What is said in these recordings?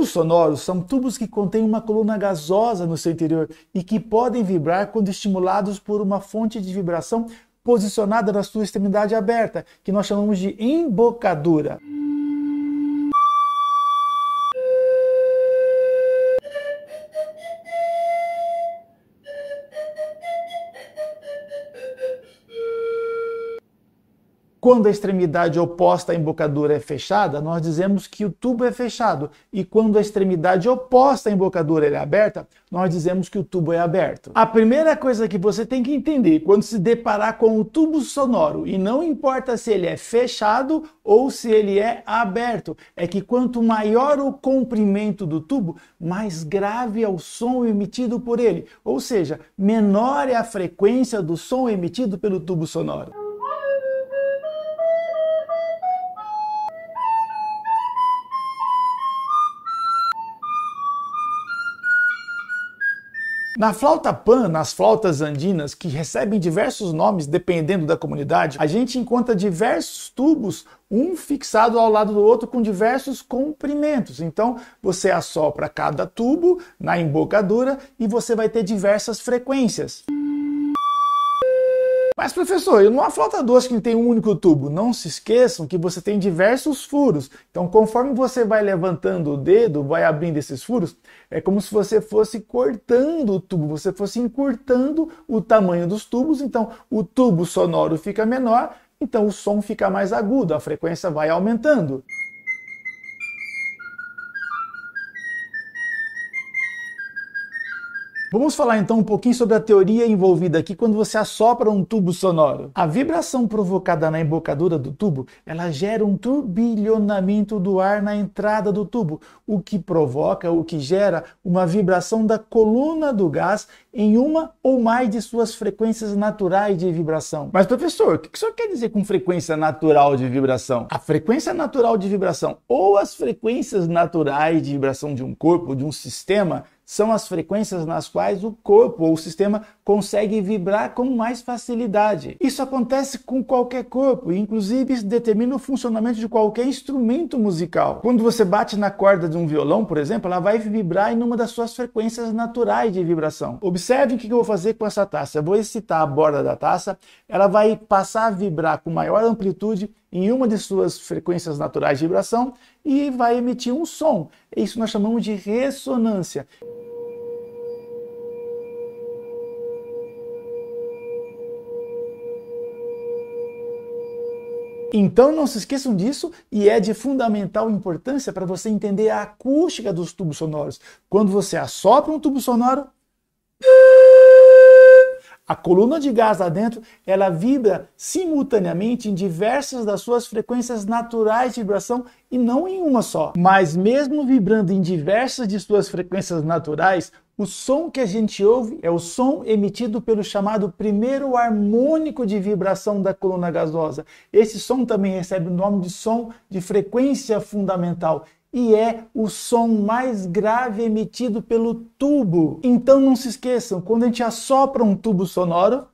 Tubos sonoros são tubos que contêm uma coluna gasosa no seu interior e que podem vibrar quando estimulados por uma fonte de vibração posicionada na sua extremidade aberta, que nós chamamos de embocadura. Quando a extremidade oposta à embocadura é fechada, nós dizemos que o tubo é fechado. E quando a extremidade oposta à embocadura é aberta, nós dizemos que o tubo é aberto. A primeira coisa que você tem que entender quando se deparar com o tubo sonoro, e não importa se ele é fechado ou se ele é aberto, é que quanto maior o comprimento do tubo, mais grave é o som emitido por ele. Ou seja, menor é a frequência do som emitido pelo tubo sonoro. Na flauta pan, nas flautas andinas, que recebem diversos nomes dependendo da comunidade, a gente encontra diversos tubos, um fixado ao lado do outro com diversos comprimentos. Então, você assopra cada tubo na embocadura e você vai ter diversas frequências. Mas professor, numa flauta doce que tem um único tubo, não se esqueçam que você tem diversos furos. Então, conforme você vai levantando o dedo, vai abrindo esses furos, é como se você fosse cortando o tubo, você fosse encurtando o tamanho dos tubos. Então, o tubo sonoro fica menor, então o som fica mais agudo, a frequência vai aumentando. Vamos falar então um pouquinho sobre a teoria envolvida aqui quando você assopra um tubo sonoro. A vibração provocada na embocadura do tubo, ela gera um turbilhonamento do ar na entrada do tubo, o que gera uma vibração da coluna do gás em uma ou mais de suas frequências naturais de vibração. Mas professor, o que o senhor quer dizer com frequência natural de vibração? A frequência natural de vibração ou as frequências naturais de vibração de um corpo, de um sistema, são as frequências nas quais o corpo ou o sistema consegue vibrar com mais facilidade. Isso acontece com qualquer corpo, e inclusive isso determina o funcionamento de qualquer instrumento musical. Quando você bate na corda de um violão, por exemplo, ela vai vibrar em uma das suas frequências naturais de vibração. Observe o que eu vou fazer com essa taça. Eu vou excitar a borda da taça, ela vai passar a vibrar com maior amplitude em uma de suas frequências naturais de vibração e vai emitir um som. Isso nós chamamos de ressonância. Então não se esqueçam disso, e é de fundamental importância para você entender a acústica dos tubos sonoros. Quando você assopra um tubo sonoro, a coluna de gás lá dentro, ela vibra simultaneamente em diversas das suas frequências naturais de vibração e não em uma só. Mas mesmo vibrando em diversas de suas frequências naturais, o som que a gente ouve é o som emitido pelo chamado primeiro harmônico de vibração da coluna gasosa. Esse som também recebe o nome de som de frequência fundamental. E é o som mais grave emitido pelo tubo. Então não se esqueçam, quando a gente assopra um tubo sonoro,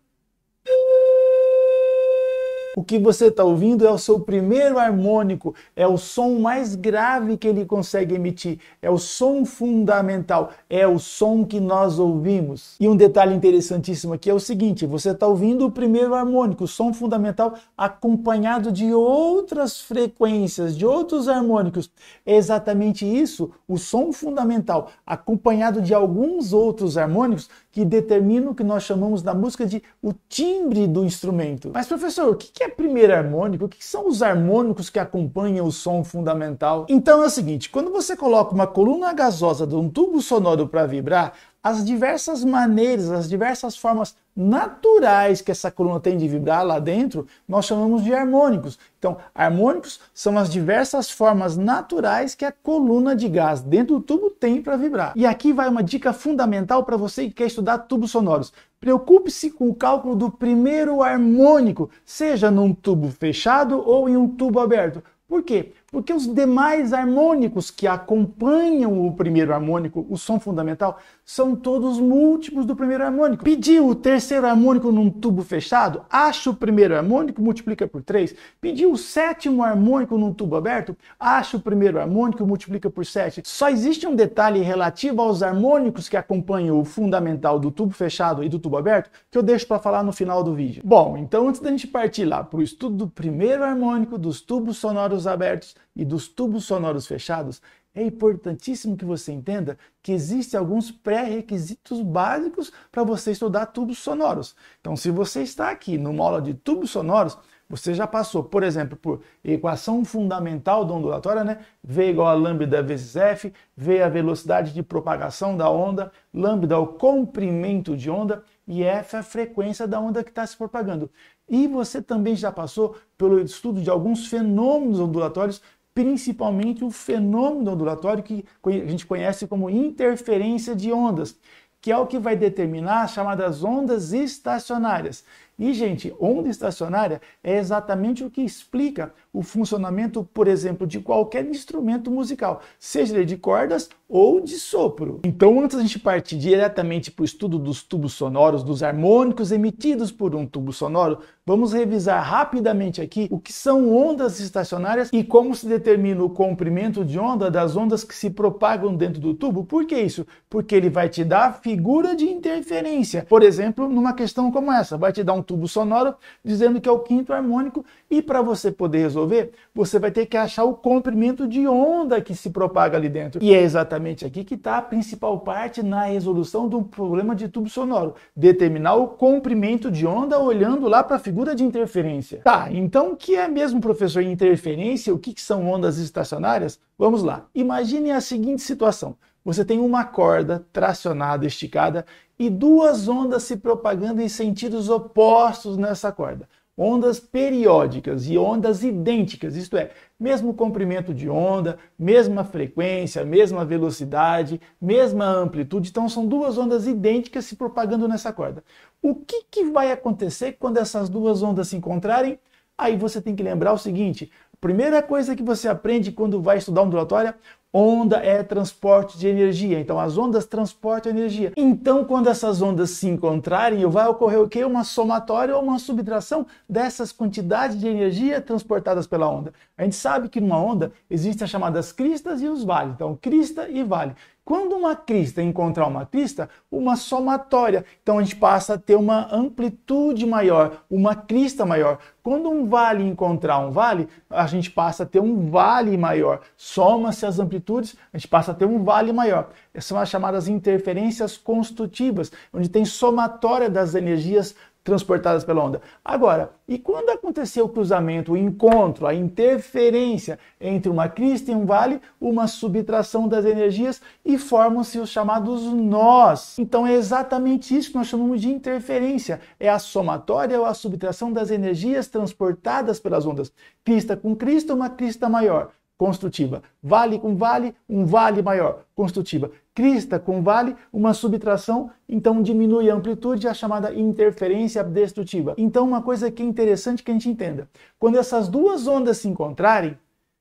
o que você está ouvindo é o seu primeiro harmônico, é o som mais grave que ele consegue emitir, é o som fundamental, é o som que nós ouvimos. E um detalhe interessantíssimo aqui é o seguinte, você está ouvindo o primeiro harmônico, o som fundamental, acompanhado de outras frequências, de outros harmônicos. É exatamente isso, o som fundamental, acompanhado de alguns outros harmônicos, que determinam o que nós chamamos na música de o timbre do instrumento. Mas professor, o que é primeiro harmônico? O que são os harmônicos que acompanham o som fundamental? Então é o seguinte, quando você coloca uma coluna gasosa de um tubo sonoro para vibrar, as diversas maneiras, as diversas formas naturais que essa coluna tem de vibrar lá dentro, nós chamamos de harmônicos. Então, harmônicos são as diversas formas naturais que a coluna de gás dentro do tubo tem para vibrar. E aqui vai uma dica fundamental para você que quer estudar tubos sonoros. Preocupe-se com o cálculo do primeiro harmônico, seja num tubo fechado ou em um tubo aberto. Por quê? Porque os demais harmônicos que acompanham o primeiro harmônico, o som fundamental, são todos múltiplos do primeiro harmônico. Pediu o terceiro harmônico num tubo fechado, acha o primeiro harmônico, multiplica por 3. Pediu o sétimo harmônico num tubo aberto, acha o primeiro harmônico, multiplica por 7. Só existe um detalhe relativo aos harmônicos que acompanham o fundamental do tubo fechado e do tubo aberto, que eu deixo para falar no final do vídeo. Bom, então antes da gente partir lá para o estudo do primeiro harmônico, dos tubos sonoros abertos e dos tubos sonoros fechados, é importantíssimo que você entenda que existem alguns pré-requisitos básicos para você estudar tubos sonoros. Então, se você está aqui numa aula de tubos sonoros, você já passou, por exemplo, por equação fundamental da ondulatória, né? V igual a lambda vezes F, V é a velocidade de propagação da onda, lambda é o comprimento de onda e F é a frequência da onda que está se propagando. E você também já passou pelo estudo de alguns fenômenos ondulatórios, principalmente o fenômeno ondulatório que a gente conhece como interferência de ondas, que é o que vai determinar as chamadas ondas estacionárias. E, gente, onda estacionária é exatamente o que explica o funcionamento, por exemplo, de qualquer instrumento musical, seja ele de cordas ou de sopro. Então, antes da gente partir diretamente para o estudo dos tubos sonoros, dos harmônicos emitidos por um tubo sonoro, vamos revisar rapidamente aqui o que são ondas estacionárias e como se determina o comprimento de onda das ondas que se propagam dentro do tubo. Por que isso? Porque ele vai te dar a figura de interferência. Por exemplo, numa questão como essa, vai te dar um tubo sonoro dizendo que é o quinto harmônico e para você poder resolver, você vai ter que achar o comprimento de onda que se propaga ali dentro. E é exatamente aqui que está a principal parte na resolução do problema de tubo sonoro. Determinar o comprimento de onda olhando lá para a figura de interferência. Tá, então o que é mesmo, professor, interferência? O que são ondas estacionárias? Vamos lá. Imagine a seguinte situação. Você tem uma corda tracionada, esticada, e duas ondas se propagando em sentidos opostos nessa corda. Ondas periódicas e ondas idênticas, isto é, mesmo comprimento de onda, mesma frequência, mesma velocidade, mesma amplitude. Então são duas ondas idênticas se propagando nessa corda. O que vai acontecer quando essas duas ondas se encontrarem? Aí você tem que lembrar o seguinte: a primeira coisa que você aprende quando vai estudar ondulatória, onda é transporte de energia. Então as ondas transportam energia. Então quando essas ondas se encontrarem, vai ocorrer o quê? Uma somatória ou uma subtração dessas quantidades de energia transportadas pela onda. A gente sabe que numa onda existem as chamadas cristas e os vales. Então crista e vale. Quando uma crista encontrar uma crista, uma somatória. Então a gente passa a ter uma amplitude maior, uma crista maior. Quando um vale encontrar um vale, a gente passa a ter um vale maior. Soma-se as amplitudes, a gente passa a ter um vale maior. Essas são as chamadas interferências constitutivas, onde tem somatória das energias transportadas pela onda. Agora, e quando aconteceu o cruzamento, o encontro, a interferência entre uma crista e um vale, uma subtração das energias e formam-se os chamados nós. Então é exatamente isso que nós chamamos de interferência. É a somatória ou a subtração das energias transportadas pelas ondas. Crista com crista, uma crista maior, construtiva. Vale com vale, um vale maior, construtiva. Crista com vale, uma subtração, então diminui a amplitude, a chamada interferência destrutiva. Então uma coisa que é interessante que a gente entenda. Quando essas duas ondas se encontrarem, o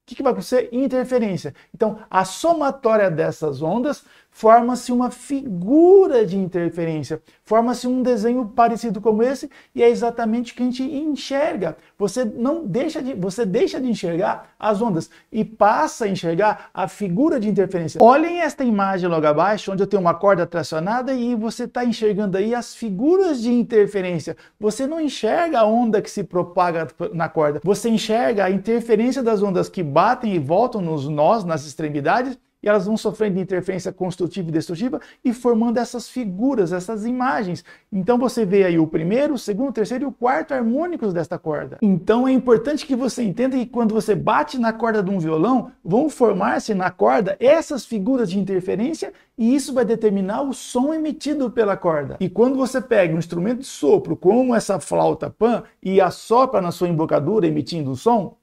que vai acontecer? Interferência. Então a somatória dessas ondas forma-se uma figura de interferência, forma-se um desenho parecido como esse e é exatamente o que a gente enxerga. Você deixa de enxergar as ondas e passa a enxergar a figura de interferência. Olhem esta imagem logo abaixo, onde eu tenho uma corda tracionada e você está enxergando aí as figuras de interferência. Você não enxerga a onda que se propaga na corda, você enxerga a interferência das ondas que batem e voltam nos nós, nas extremidades, e elas vão sofrendo interferência construtiva e destrutiva e formando essas figuras, essas imagens. Então você vê aí o primeiro, o segundo, o terceiro e o quarto harmônicos desta corda. Então é importante que você entenda que quando você bate na corda de um violão, vão formar-se na corda essas figuras de interferência e isso vai determinar o som emitido pela corda. E quando você pega um instrumento de sopro, como essa flauta Pan, e assopra na sua embocadura emitindo um som,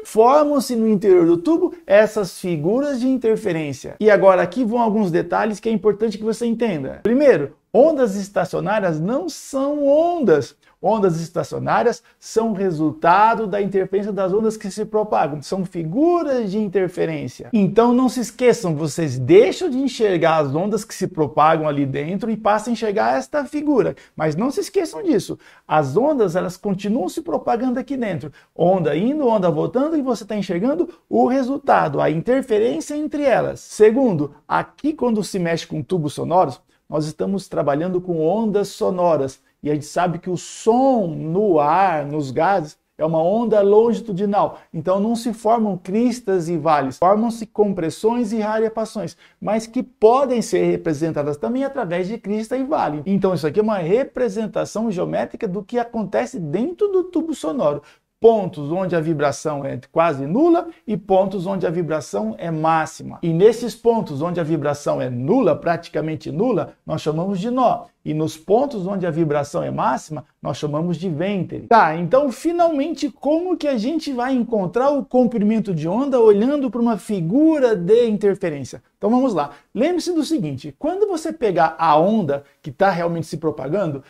formam-se no interior do tubo essas figuras de interferência. E agora aqui vão alguns detalhes que é importante que você entenda. Primeiro, ondas estacionárias não são ondas. Ondas estacionárias são resultado da interferência das ondas que se propagam, são figuras de interferência. Então não se esqueçam, vocês deixam de enxergar as ondas que se propagam ali dentro e passam a enxergar esta figura, mas não se esqueçam disso, as ondas elas continuam se propagando aqui dentro, onda indo, onda voltando, e você está enxergando o resultado, a interferência entre elas. Segundo, aqui quando se mexe com tubos sonoros, nós estamos trabalhando com ondas sonoras, e a gente sabe que o som no ar, nos gases, é uma onda longitudinal. Então não se formam cristas e vales, formam-se compressões e rarefações, mas que podem ser representadas também através de crista e vale. Então isso aqui é uma representação geométrica do que acontece dentro do tubo sonoro. Pontos onde a vibração é quase nula e pontos onde a vibração é máxima. E nesses pontos onde a vibração é nula, praticamente nula, nós chamamos de nó. E nos pontos onde a vibração é máxima, nós chamamos de ventile. Tá, então finalmente como que a gente vai encontrar o comprimento de onda olhando para uma figura de interferência? Então vamos lá. Lembre-se do seguinte, quando você pegar a onda que está realmente se propagando,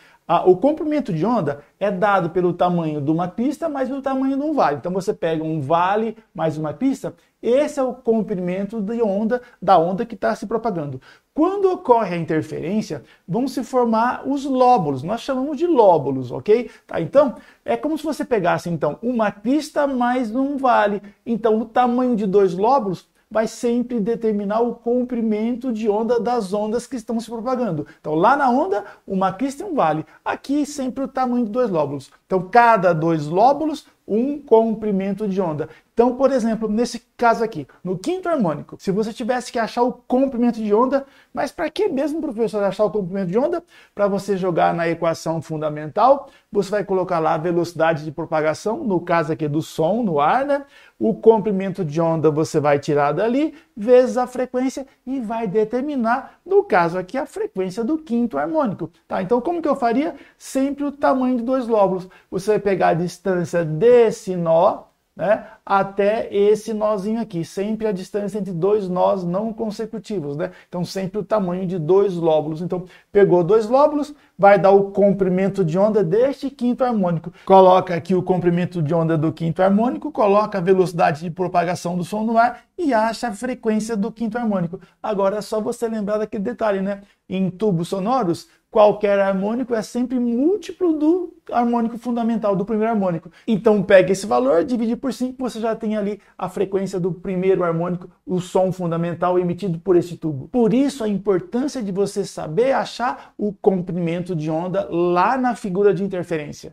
o comprimento de onda é dado pelo tamanho de uma pista mais pelo tamanho de um vale. Então você pega um vale mais uma pista, esse é o comprimento de onda da onda que está se propagando. Quando ocorre a interferência, vão se formar os lóbulos, nós chamamos de lóbulos, ok? Tá, então, é como se você pegasse então, uma pista mais um vale. Então o tamanho de dois lóbulos vai sempre determinar o comprimento de onda das ondas que estão se propagando. Então, lá na onda, uma crista e um vale. Aqui, sempre o tamanho de dois lóbulos. Então, cada dois lóbulos, um comprimento de onda. Então, por exemplo, nesse caso aqui, no quinto harmônico, se você tivesse que achar o comprimento de onda, mas para que mesmo, professor, achar o comprimento de onda? Para você jogar na equação fundamental, você vai colocar lá a velocidade de propagação, no caso aqui do som no ar, né? O comprimento de onda você vai tirar dali, vezes a frequência, e vai determinar, no caso aqui, a frequência do quinto harmônico. Tá? Então, como que eu faria? Sempre o tamanho de dois lóbulos. Você vai pegar a distância desse nó, né, até esse nozinho aqui, sempre a distância entre dois nós não consecutivos, né? Então sempre o tamanho de dois lóbulos. Então pegou dois lóbulos, vai dar o comprimento de onda deste quinto harmônico. Coloca aqui o comprimento de onda do quinto harmônico, coloca a velocidade de propagação do som no ar e acha a frequência do quinto harmônico. Agora é só você lembrar daquele detalhe, né? Em tubos sonoros, qualquer harmônico é sempre múltiplo do harmônico fundamental, do primeiro harmônico. Então pega esse valor, divide por 5, você já tem ali a frequência do primeiro harmônico, o som fundamental emitido por esse tubo. Por isso a importância de você saber achar o comprimento de onda lá na figura de interferência.